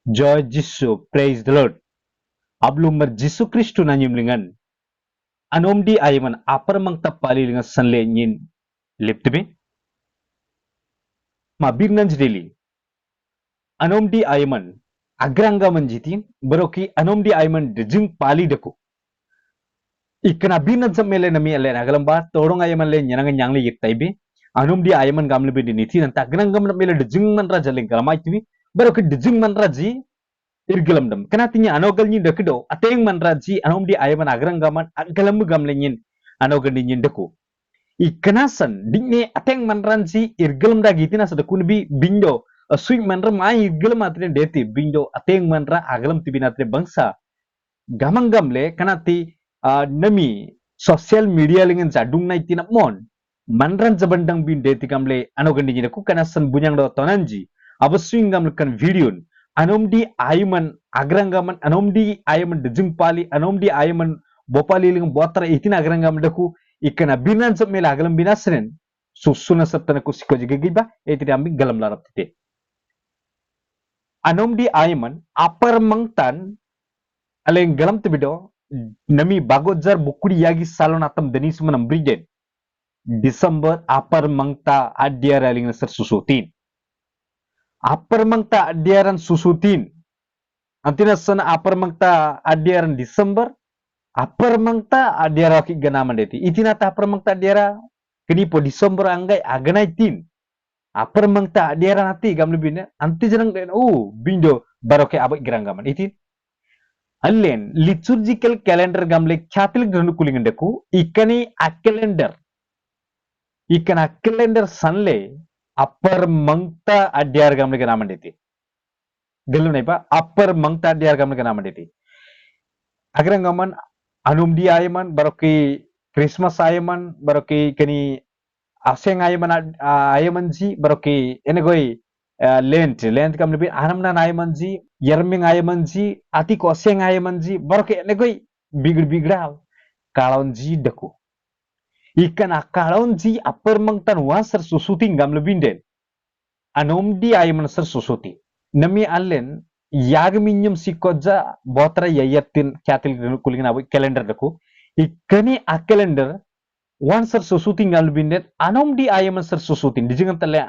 Joy Jisu, praise the Lord. Ablumar Jisu Kristu na nyimlingan. Anom di ayman apar mang tapali lingan sanle nyin liptibi. Mabir nan jideli. Anom di ayman agranga manjitin baroki anom di ayman dejung pali deku. Ikana binat zammele nami alle nagalam ba torong ayman le nyanang nyangli yiktaibi. Anom di ayman gamle bi diniti nanta agranga mele dejung man rajaling galamaitibi. Baroki dejung man raji irgelam dam kenatinya anogal nyin dekido ateng man raji anom di ayman agrangaman agalam gamle nyin anogal nyin deku. Ikanasan dinne ateng man ranji irgelam da gitina sada kunbi bindo swing manra mai irgelam atre deti bindo ateng manra agalam tibinatre bangsa gamang gamle kanati nami social media lingen jadung nai tina mon manran jabandang bin deti gamle anogal nyin deku kanasan bunyang do tonanji abaswing gamle kan video anom di ayman agrangaman anom di ayman dejung pali anom di ayman bopali ling botra itina agrangam deku ikana binan sab mela agalam binasren susuna sabtana ku siko jigiba etiri ambi galam larap tite anom di ayman apar mangtan aleng galam tibido nami bagojar bukuri yagi salon atam denis manam briden Desember apar mangta adiar aling nasar susutin apar mangta adiaran susutin antina sana apar mangta adiaran Desember apar mangta adiara ki ganama deti itina ta apar mangta adiara kini po Desember anggai aganai tin apar mangta adiara nati gamle bina anti janang den bindo baroke abak geranggaman itin allen liturgical calendar gamle kyatil granu kulingendeku ikani a calendar sanle apar mangta adiara gamle ganama deti galu nai pa apar mangta adiara gamle ganama deti agrangaman anum di ayaman baroki Christmas ayaman baroki kani aseng ayaman ayaman ji baroki enegoi lent kam lebih anam na ayaman ji yerming ayaman ji ati ko aseng ayaman ji baroki enegoi bigra kalon ji deku ikan akalon ji apar mangtan wasar susuting gam lebih den anom di ayaman ser susuti nami allen yag minyum sikoja botra yayatin kyatil kuling na calendar deku ikani a calendar one sir susuting gal bindet anom di ayaman sir susutin dijingan tale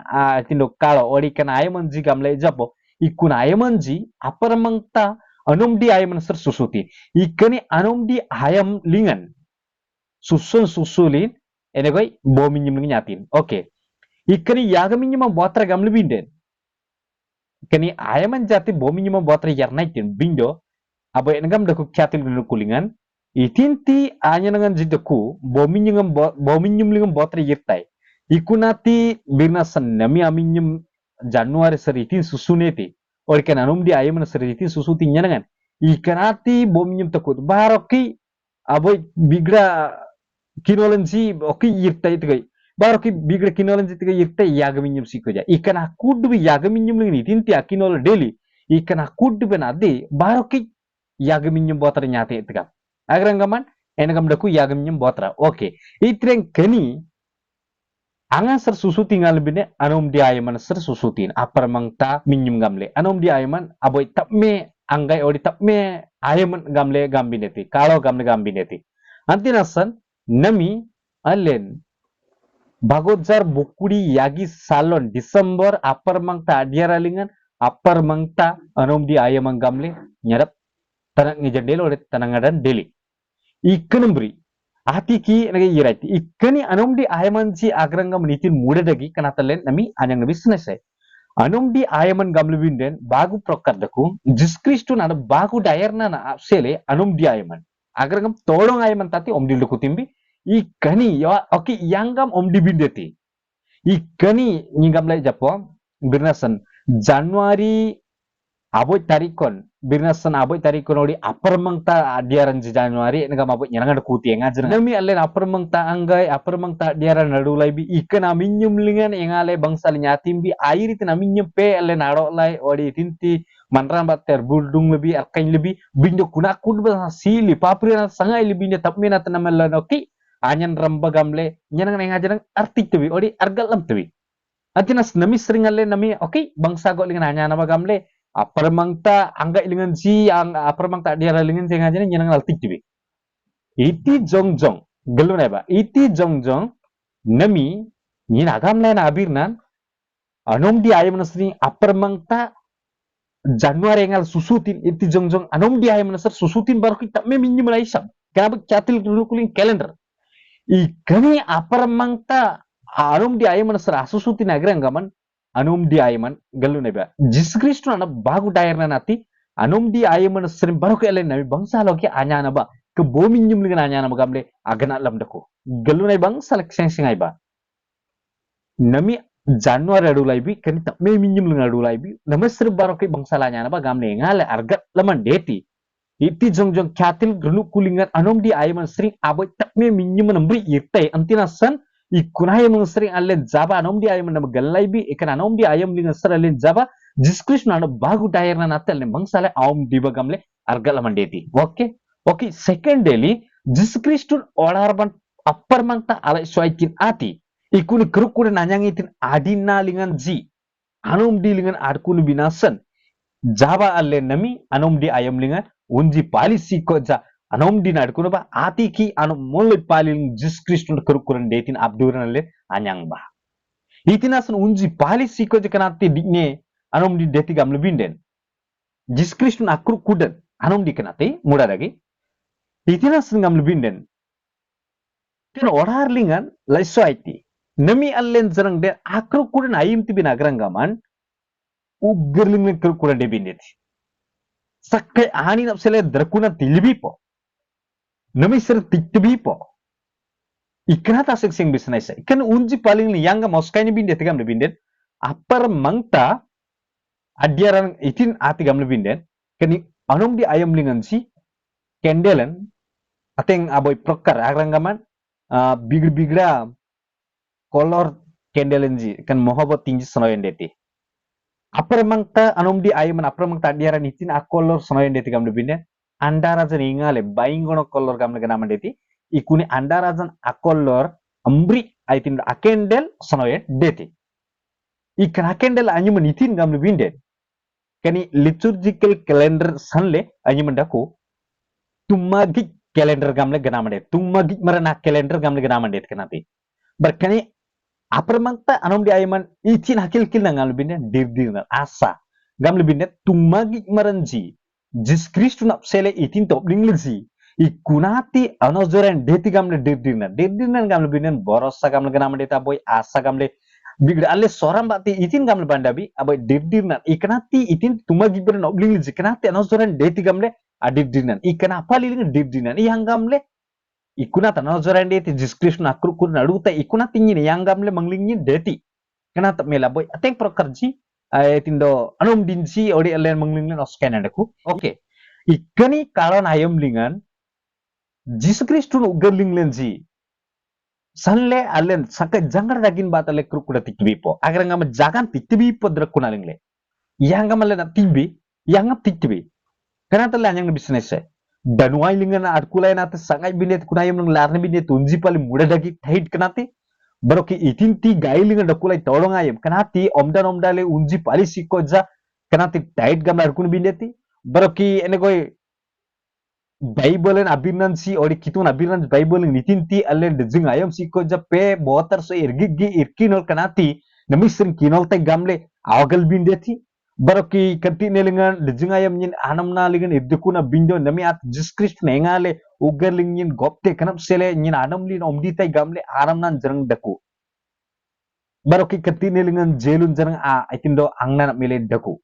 tindo kalo ori kan ayaman ji gamle japo ikun ayaman ji apar mangta anom di ayaman sir susuti ikani anom di ayam lingan susun susulin enegoi bo minyum nyatin oke ikani yaga minyum botra gamle bindet kani ayaman jati bomi nyuma botre yarnaitin bindo abo engam daku kyatil gulu kulingan itinti anya nangan jidaku bomi nyum lingam botre yirtai ikunati birna nami aminyum januari seritin susuneti or kan anum di ayaman seritin susuti nyanangan ikanati bomi nyum takut baroki abo bigra kinolensi oki yirtai tigai baroki bigre kinolan jitiga yirte yagaminyum sikoja ikana kudu yagaminyum lini tinti akinol daily ikana kudu benade baroki yagaminyum botra nyate itiga agrangaman enagam daku yagaminyum botra oke itreng keni angan ser susu tinggal bine anom di ayaman ser susutin apar mangta minyum gamle anom di ayaman aboy tapme anggai odi tapme ayaman gamle gambineti kalau gamle gambineti antinasan nami allen Bagojar bukuri yagi salon Desember apar mangta adiara lingan apar mangta anom di ayam gamle nyarap tanang ngejadelo oleh tanangadan deli ikanembri ati ki nage yirati ikani anom di ayaman si agranga menitin muda dagi kanatalen nami anyang nabi senese anom di ayaman gamle binden bagu prokar daku jiskristu nana bagu dayarna na sele anom di ayaman agrangam tolong ayaman tati om dildu kutimbi ikani ya oke yanggam om dibindeti ikani nyingam lai japo birnasan Januari aboy tarikon birnasan aboy tarikon odi apar mangta diaran Januari ngam aboy nyananga kuti ngajar nami allen apar mangta anggai apar mangta diaran nadu lai bi ikan aminyum lingan engale bangsal nyatim bi airi tin aminyum pe allen aro lai odi tinti manran bat terbuldung lebih arkain lebih bindo kuna kud ba sili papri na sangai lebih ne tapmena tanamel oke anyan ramba gamle nyanang ngajar artik tubi odi argalam tubi atinas nami sering alle nami oke bangsa go lingan hanya nama gamle Apar mangta angga ilingan si ang apar mangta dia lingan si ngajane nyenang altik tibi. Iti jongjong gelu na ba? Iti jongjong nami nyin agam na abirnan anom di ayam nasri apar mangta Januari ngal susutin iti jongjong anom di ayam nasar susutin baru kita me minyi mulai isam. Kenapa catil kuling kalender? Ikani apar mangta anom di ayam nasar susutin agram gaman anom di ayaman gelu na ba? Jesus Kristo na bagu dair na nati anom di ayam nasar baru ke elen nabi bangsa loki anya na ba? Ke bomin nyum lingan anya na gamle agana lam dako. Gelu na bangsa lek seng sengai ba? Nami Januari adu laibi kan tak me minjum lengan adu laibi nama ser baro ke bangsalanya napa gamle ngale argat laman deti iti jong kyatil gerlu kulingan anom di ayam sering aboy tak me minjum nambri irte antina san ikunai mang sering alen jaba anom di ayam nama galaibi ikan anom di ayam lingan ser alen jaba jiskris na bagu dayer na natel ne bangsale aum diba gamle argat laman deti oke second daily jiskris tun olar ban upper mangta alai soikin ati ikuni keruk kuda nanyang itin adina lingan ji anom di lingan adkun binasan jaba alle nami anom di ayam lingan unji pali siko ja anom di nadkun ba ati ki anom mulai pali jis kristun keruk kuran detin abduran alle anyang ba itinasan unji pali siko ja kanati digne anom di deti gam lebinden jis kristun akur kudan anom di kanati muda lagi itinasan gam lebinden tin orar lingan lai soiti Nami allen zarang de akru kuran ayim tibi nagranggaman uggerling kru kuran de bindet. Sakai ani napsele drakuna tilbi po. Nami ser tiktibi po. Ikna ta sing business. Ikan unji paling ni yanga moskai ni bindet gam de bindet. Apar mangta adiaran itin ati gam le bindet. Kani anom di ayam lingan si kendelan ateng aboy prokar agranggaman bigra kolor kendelenji kan mohabot tinggi sonoyen deti apre mangta anom di ayman apre mangta diara nitin a kolor sonoyen deti gam lebine andara jan ingale baingono kolor gam le gam deti ikuni andara jan a kolor ambri aitin a kendel sonoyen deti ikan a kendel anyum nitin gam lebinde kani liturgical calendar sanle anyum dako tumagi calendar gam le gam deti tumagi marana calendar gam le gam deti kanati berkani Apar mangta anom di ayman itin hakil kil na ngam lebine dir na asa gam lebine tumagi maranji jis kristu na sele itin top linglji ikunati anozoren deti gam le dir na gam lebine borosa gam le gam deta boy asa gam le bigre alle soram bati itin gam le bandabi aboy dir na ikanati itin tumagi ber no linglji kanati anozoren deti gam le adir na ikana pali ling dir na i hangam le ikuna tanah zoran deti jiskris na kur naruta ikuna tinggi ni yang gamle manglingnya deti kena tak mela boy ateng prokerji tindo anum dinsi ori alen manglingnya osken adaku oke ikani kalon ayam lingan jiskris tu gerling lenji sanle alen saka jangar dagin batale kur kuda tikbipo agar ngam jagan tikbipo drakuna lingle yang gamale na tibi yang ngap tikbi kena tala yang business Danuai lingan arkulai nate sangai binet kunayam nang larne binet unji pali muda dagi tight kenati baroki itin ti gai lingan dakulai tolong ayam kenati omda le unji pali sikoja kenati tight gam arkun bineti baroki ene koi Bible abinan si ori kitun abinan Bible nitin ti allen dejing ayam sikoja pe botar so irgigi irkinol kenati nami sering kinol te gamle awagal bindeti baroki kanti nelingan dejing ayam nyin anam na lingan idukuna bindo nami at jiskris nengale ugar lingin gopte kanap sele nyin anam lin omdi tai gamle aram nan jarang daku baroki kanti nelingan jelun jarang itindo angna mile daku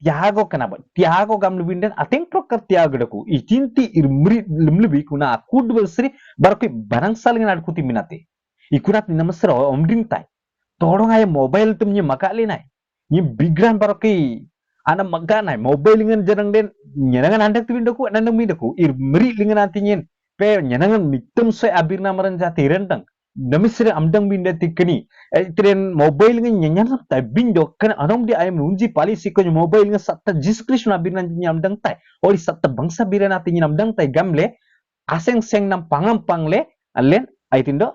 tiago kenapa tiago gam lebinden ateng prokar tiago daku itinti irmri limlebi kuna akud bersri baroki barang salingan adkuti minate ikunat namasra omding tai todong ay mobile tum nyi makali nai nyi bigran baroki ana maganai mobile lingan jarang den nyenangan andak tu bindaku nanang bindaku irmri lingan antinyin pe nyenangan mitum soy abirna maran jati rentang namisre amdang binda tikani tren mobile ngan nyanyan ta bindo kan anom di ayam unji pali siko mobile ngan satta jiskris na birna nyamdang tai ori satta bangsa birana tin nyamdang tai gamle aseng seng nam pangam pangle allen ai tindo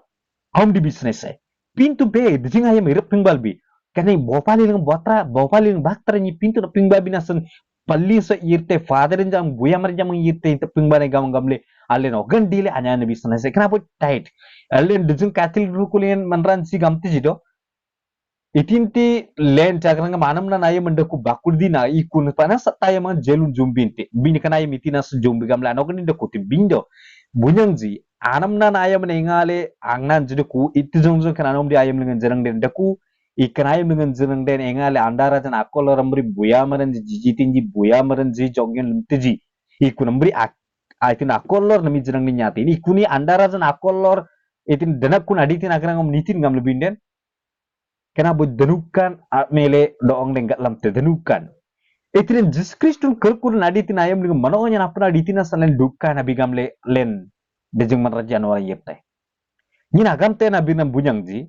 home di business ai pintu be dijing ayam irep pingbalbi Kani bopali ng baktra ni pintu na pingbabi nasan palli sa irte father jam buya mar jam irte inte pingbane gamle allen ogan dile anya na bisna se kana po tight allen dujun katil rukulen manran si gamti jido itinti len cakranga manam na naye mandaku bakurdi na ikun pana sataya man jelun jumbinte bini kana ay mitina sa jumbi gamla anogan inda kuti bindo bunyangji anam na naye man ingale angnan jiduku itu jongjong kana nom di ayam dengan jerang den daku ikan ayam dengan jerang den ingale andara jan akol rambri buya maran ji tinji buya maran ji jonggen limtiji ikun ambri itin akol lor nami jerang ni nyati ikuni andara jan akol lor itin danak kun aditin agrangam nitin gam lebinden kena bu denukan mele doong denggat lam te denukan itrin Jesus Kristus kerkur naditin ayam dengan manonya napna ditina salen dukan nabi gamle len dejeng manrajan wala yeptai nyina gamte nabi nam bunyangji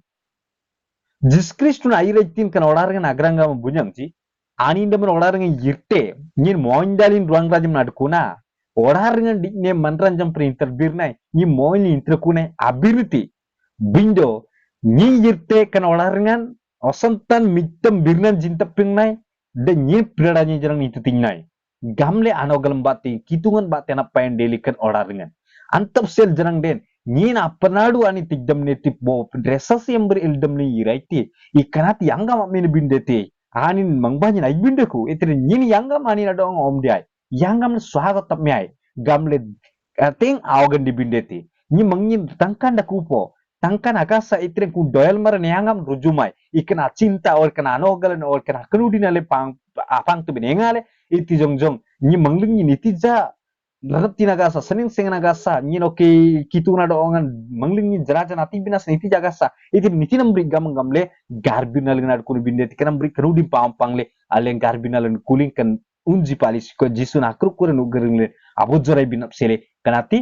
Jesus Kristus na iretin kan olarngan agranga bunyangji ani indaman olarngan yirte nyin moindalin ruang rajam nadkuna olarngan dikne manranjam printer birnai nyi moini intrakune ability bindo nyi yirte kan olarngan osantan mitam birnan jinta pingnai dan nyi pradanya jarang itu tingnai gamle anogalam bati kitungan bati na pain daily kan olarngan antap sel jarang den nyi na penadu ani tigdam ne tipo dresas yang berildam ni iraiti ikanati yanga mamene bindete ani mangbanya na ibindeku itri nyi yanga mani na dong om diai yangam swagat tapmai gamle ting awagan di bindete nyi mangin tangkan da kupo tangkan akasa itre ku doyal mar nyangam rujumai ikna cinta or kana anogal or kana kanudina le apang tu binengale iti jongjong nyi mangling ni nitija larat nagasa sening seng nagasa nyi noke kituna do ongan mangling ni jaraja nati binas niti jagasa iti niti nambri gamle garbinal ngad kunu binde tikanam bri kanudi pangle alen garbinal kuling kan unji palis ko jisun akruk kuren ugerle abojorai binap sele kanati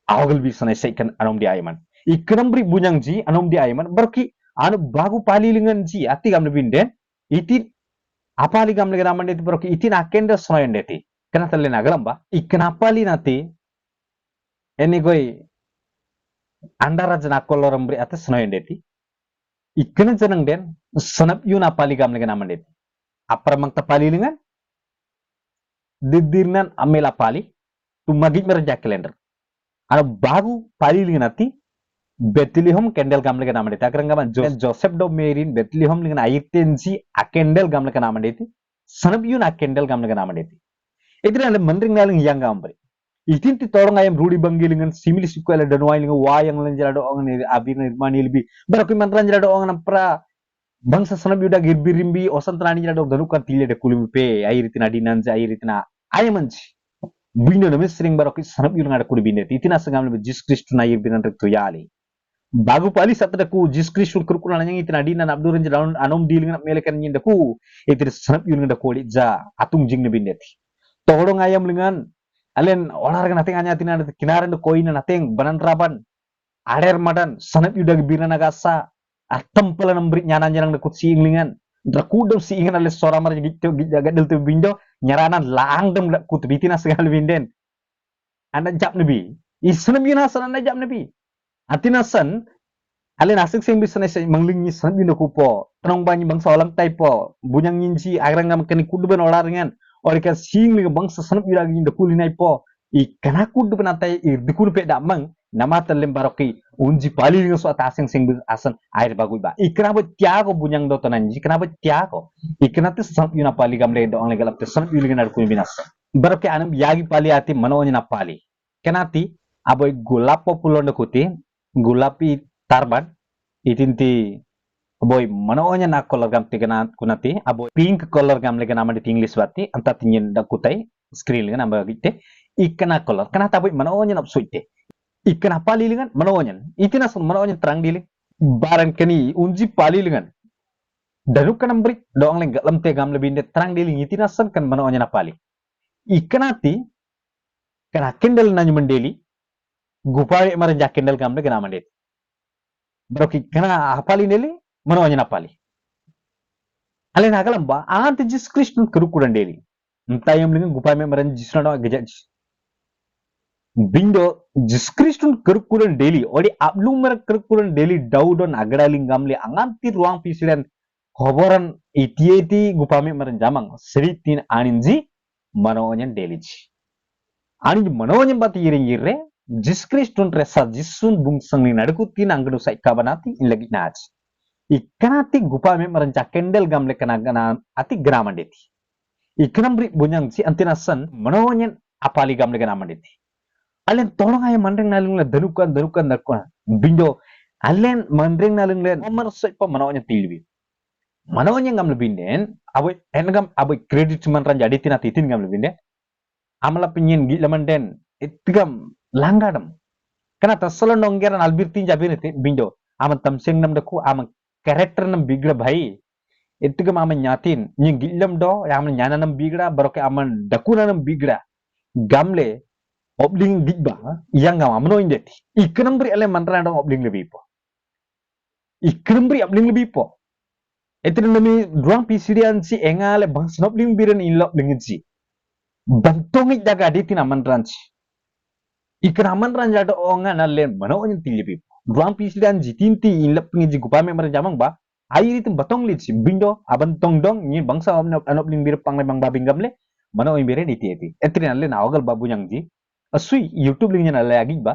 awagal bisana seikan anom di ayman ikanambri bunyangji anom di ayman berki anu bagu palilingan ji ati gamle binden iti apali gamle gamande ti berki iti nakenda soyendeti kena tele nagalamba ikanapali nati eni goi andara jana koloram bri atas soyendeti ikana janang den sanap yun apali gamle gamande apar mang tapalilingan didirnan amela pali tu magit merja kalender anu bagu palilingan ati Bethlehem Kendel gamle ke namanya. Akhirnya gaman Joseph do Merin Bethlehem dengan aitensi a Kendel gamle ke namanya itu. Sanap yun a Kendel gamle ke namanya itu. Itu adalah mendring naling yang gambre. Itin ti torong ayam rudi banggi dengan simili sikuela dan wai dengan wayang lenjala do orang ni abir nirmani lebih. Barakui mantran jala do orang pra bangsa sanap yuda girbirimbi osan trani jala do danukan tile de kulumpe air itina dinanja air itina ayamanci. Bindo nama sering barakui sanap yun ngada kulubinde. Itina sengam lebih Jesus Kristus na air binan rektu yali. Bagu pali satadaku Jesus Kristus kurkuna nanyang itinadina na abdurin jala anom diling na melekan nyindaku itir sanap yun ngada kulit ja atung jing na bindeti. Tolong ayam lengan alen olar nating anya tina kinaran do koina nating banan raban ader madan sanap yuda birna nagasa atempel nambri nyanan nyanang dekut si inglingan drakudom si ingan ale sora mar gitto gadel tu bindo nyaranan langdem kut bitina segal binden anda jap nabi isanap yun asan anda jap nabi atina san alen asik sing bisa nese mangling ni sanap yun kupo tanong banyi bangsa olang taipo bunyang nyinci agrang ngam kani kuduban olar ngan Orika sing li bangsa sanap ira gi ndakuli nai po ikana kudu penatai irdikul pe damang nama telem baroki unji pali li so atasing sing asan air bagui ba ikana bo tiago bunyang do tananji ikana bo tiago ikana te sanap yuna pali gamle do ongle galap te sanap yuli ngad ku binas baroki anam yagi pali ati manonya na pali kenati aboy gulap populo ndakuti gulapi tarban itinti boy manonya na color gam tigana kunati aboy pink color gam lega nama di English bati anta tinyin da kutai screen lega nama gitte ikana color kana taboy manonya na suite ikana pali lingan manonya itina sun manonya terang dili barang kani unji pali lingan daru kana bri doang leg lam te gam lebih terang dili itina sun kan manonya na pali ikanati kana kendel nanyu mendeli gupari maranja kendel gam lega nama det broki kana apali neli manonya na pali Alin hakalam ba ante Jesus Kristus kerukuran deli entayam lingan gupai me maran Jesus na gejaj bindo Jesus Kristus kerukuran deli odi ablu mer kerukuran deli daudon agada lingam le anganti ruang pisiran hoboran itieti gupami merenjamang seritin aninji manonyen deliji. Aninji manonyen bati yiring yirre jis kristun resa jisun bungsang ni nadukutin anggedu sai kabanati in lagi naj. Ikanati gupami merenca kendel gamle kenagana ati gramandeti. Ikanambri bunyang si antinasan manonyen apali gamle ganamandeti. Alen tolong aja mandeng nalung le danukan bindo alen mandeng nalung le nomor pa manawanya tilbi manawanya ngam lebinden aboy engam aboy credit man ran jadi tina titin ngam lebinde amala pinyin gi lamanden itigam langgadam kana tasalo nonggeran albir tin jabir bindo aman tamseng nam daku aman karakter nam bigla bhai itigam aman nyatin nyin gilam do aman nyana nam bigla baroke aman dakuna nam bigla gamle obling digba yang ngam amno indeti ikanambri ale mantra dong obling lebih po ikanambri obling lebih po itu nami ruang pisidian si engale bang snobling biren inlok dengan si bantongi jaga di tina manranci ikan manran jado onga nalen mano onyen tilipi ruang pisidian ji tinti inlok pengen ji gupame merjamang ba air itu batong lit si bindo aban tong dong ni bangsa anobling bir pangle bang babing gamle mano onyen biren iti itu nalen awagal babu yang ji asui YouTube lingnya nale agi ba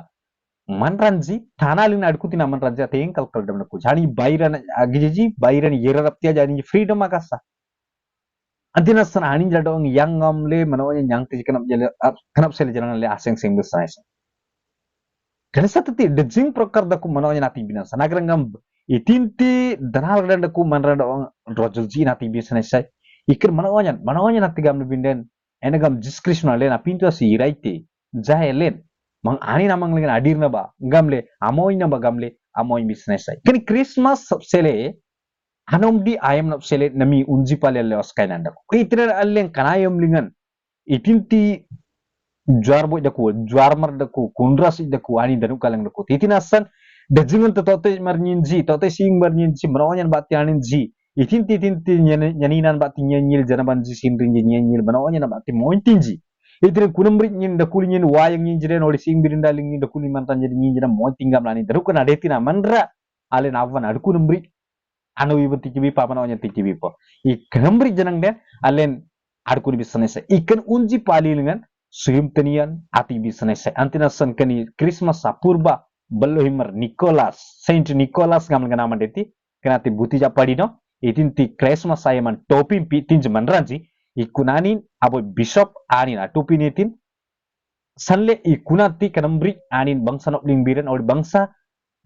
manranji thana ling adukutin manranji ate engkal kaldam na kujani bairan agiji bairan yeraptia jani freedom akasa antina san anin jadong yang ngamle manawanya yang ti kanap sele jalan le aseng seng besai kanisa tati de jing prokar daku manawanya nati binasa nagrangam itinti danal daku manrada ong rojul ji nati bisana sai ikir manawanya nati gam binden enagam diskrishna le na pintu si iraite jahelen mang ani namang lengan adir na ba gamle amoy na ba gamle amoy business ay kani Christmas sele hanom di ayam na sele nami unji pale le oskay nanda ko itira allen kanayom lingan itinti juar boy daku juar mar daku kundras daku ani danu kalang daku titinasan dajingan tote marnyinji tote sing marnyinji manawanyan bati aninji itinti nyaninan bati nyanyil janaban ji sinring nyanyil manawanyan bati mointinji itire kunumri nyin da kuli nyin wayang nyin jire no sing birinda ling nyin da kuli mantan jadi nyin jira mo tingam lani daru kana detina mandra ale nawan adu kunumri anu ibati kibi papa no nya tikibi po ikanumri janang den alen adu kuni bisanesa ikan unji pali lingan suyum tenian ati bisanesa antina san kani Christmas apurba ballo himar Nicholas Saint Nicholas ngam ngana mandeti kanati buti japadi no itinti Christmas ayaman topi pitin manranji ikunanin abo bishop anin atupinitin sanle ikunati kanambri anin bangsa no lingbiren or bangsa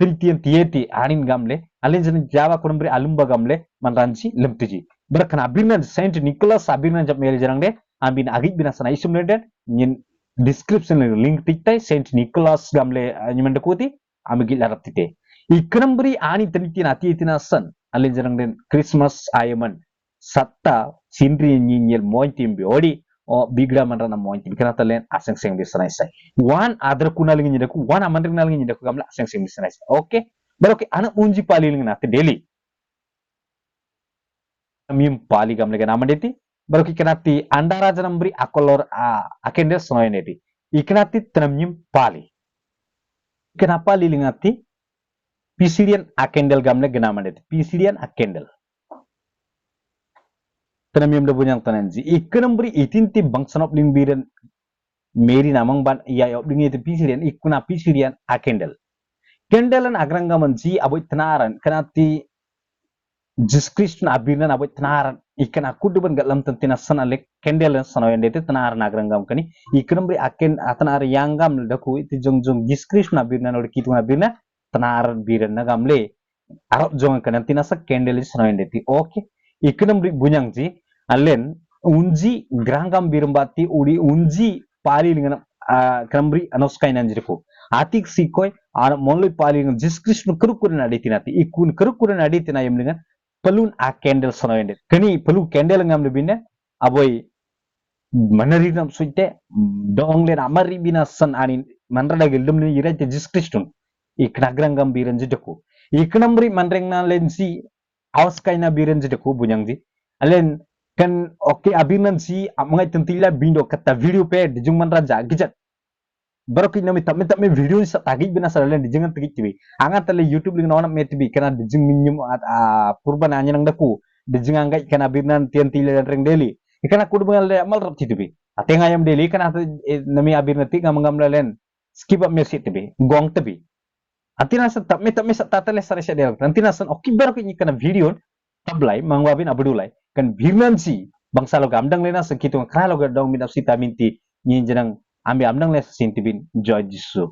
tritian tieti anin gamle alin jan java kunambri alumba gamle manranji lemtiji berakana abirnan Saint Nicholas abirnan jap mele jarang de ambin agik bina sana isum den nyin description link tiktai Saint Nicholas gamle nyimende kuti amigi laraptite ikunambri ani tritian atitina san alin jarang den Christmas ayaman satta sindri nyinyel mointim odi o bigra manrana mointim kana talen aseng seng bisana sai wan adra kunal ngi nyidaku wan amandri nal ngi nyidaku gamla aseng seng bisana sai okay baroke ana unji pali ngi nate daily mim pali gamle kana amandeti baroke kanati andara janambri akolor akende sonoyeneti ikanati tanamnyim pali kana pali lingati pisidian akendel gamle gana amandeti pisidian akendel tanamiyam da bunyang tananji ikanambri itinti bangsanop lingbiren meri namang ban iya obling itu pisirian ikuna pisirian akendel kendelan agrangaman ji aboy tanaran kanati jiskriston abirnan aboy tanaran ikan akuduban galam tantina sanalek kendelan sanoyen dete tanaran agrangam kani ikanambri aken atanar yangam daku itu jongjong jiskriston abirnan or kituna abirna tanaran biren nagamle arab jong kanantina sa kendel sanoyen dete okay ikanambri bunyang ji alen unji grangam birumbati udi unji pali lingan kanambri anoskay nanjirko atik sikoy ana monloy pali lingan jiskrisno kerukuran aditinati ikun kerukuran aditina yem lingan pelun a candle sonoyende kani pelu candle ngam lebine aboy manari nam suite donglen amari binasan anin manrada geldum ni irate jiskriston iknagrangam biranjidako iknamri manrengna lensi awskayna biranjidako bunyangji alen kan oke abinan si mga tentila bindo kata video pe dijung man raja gijat baru kini nami tamme video sa tagi bina sa len dijungan tagi tibi angat tale YouTube ling nawana me tibi kana dijung minyum purban anya nang daku de jenganggai kan abirnan tian tila dan reng deli ikan aku dengal le amal rap titubi ate ngayam deli kan ate nami abirna ti ngamangam lalen skip up mesit tibi gong tibi atina sa tak me sa tatale sare sa del antina san oki bar ko kana video tablay mangwabin abdulay kan birnan si bangsa lo gamdang lena sekitu kala lo gadong minap sita minti nyin jenang ambi amdang le sintibin joy jisu